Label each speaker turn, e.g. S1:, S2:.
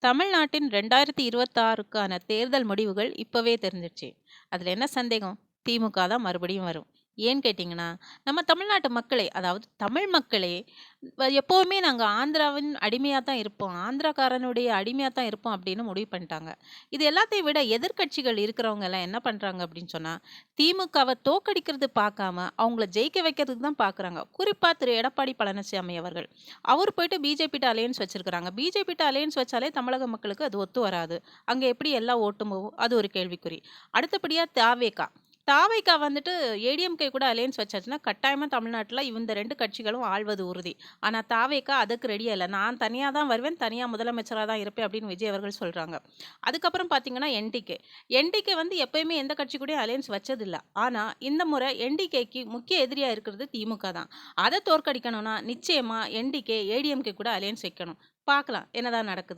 S1: தமிழ்நாட்டின் 2026க்கான தேர்தல் முடிவுகள் இப்பவே தெரிஞ்சிருச்சு. அதுல என்ன சந்தேகம்? திமுக தான் மறுபடியும் வரும். ஏன்னு கேட்டீங்கன்னா, நம்ம தமிழ்நாட்டு மக்களே, அதாவது தமிழ் மக்களே எப்பவுமே நாங்க ஆந்திராவின் அடிமையா தான் இருப்போம். ஆந்திராக்காரனுடைய அடிமையா தான் இருப்போம் அப்படின்னு முடிவு பண்ணிட்டாங்க. இது எல்லாத்தையும் விட எதிர்க்கட்சிகள் இருக்கிறவங்க எல்லாம் என்ன பண்றாங்க அப்படின்னு சொன்னா, திமுகவ தோற்கடிக்கிறது பார்க்காம, அவங்கள ஜெயிக்க வைக்கிறதுக்கு தான் பார்க்குறாங்க. குறிப்பா திரு எடப்பாடி பழனிசாமி அவர்கள். அவர் போயிட்டு பிஜேபிட்ட அலையன்ஸ் வச்சிருக்கிறாங்க. பிஜேபிட்ட அலையன்ஸ் வச்சாலே தமிழக மக்களுக்கு அது ஒத்து வராது. அங்க எப்படி எல்லா ஓட்டும் போகும்? அது ஒரு கேள்விக்குறி. அடுத்தபடியா தாவேகா. தாவேகா வந்துட்டு ஏடிஎம்கே கூட அலையன்ஸ் வச்சாச்சுன்னா, கட்டாயமா தமிழ்நாட்டுல இந்த 2 கட்சிகளும் ஆள்வது உறுதி. ஆனா தாவேகா அதுக்கு ரெடியா இல்ல. நான் தனியா தான் வருவேன், தனியா முதலமைச்சரா தான் இருப்பேன் அப்படின்னு விஜய் அவர்கள் சொல்றாங்க. அதுக்கப்புறம் பார்த்தீங்கன்னா என்டிகே. என்டிகே வந்து எப்பயுமே எந்த கட்சி கூடயும் அலையன்ஸ் வச்சதில்ல. ஆனா இந்த முறை என்டிகேக்கு முக்கிய எதிரியா இருக்கிறது திமுக தான். அத தோற்கடிக்கணும்னா நிச்சயமா என்டிகே, ஏடிஎம்கே கூட அலையன்ஸ் வைக்கணும். பார்க்கலாம் என்னதான் நடக்குது.